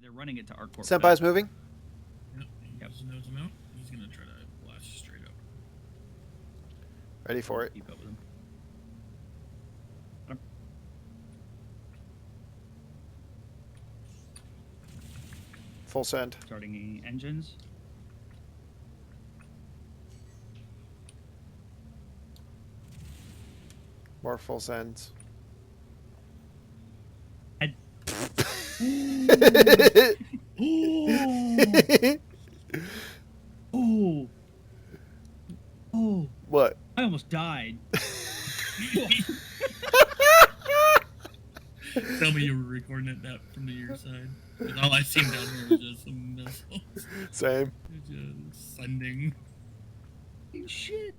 They're running it to our corp. Senpai's moving. Yep, he just knows him out. He's gonna try to blast straight up. Ready for it. Keep up with him. Got him. Full send. Starting engines. More full sends. Head. Oh. Oh. What? I almost died. Tell me you were recording it that from the your side. Because all I seen down here was just some missiles. Same. Just sending. Shit.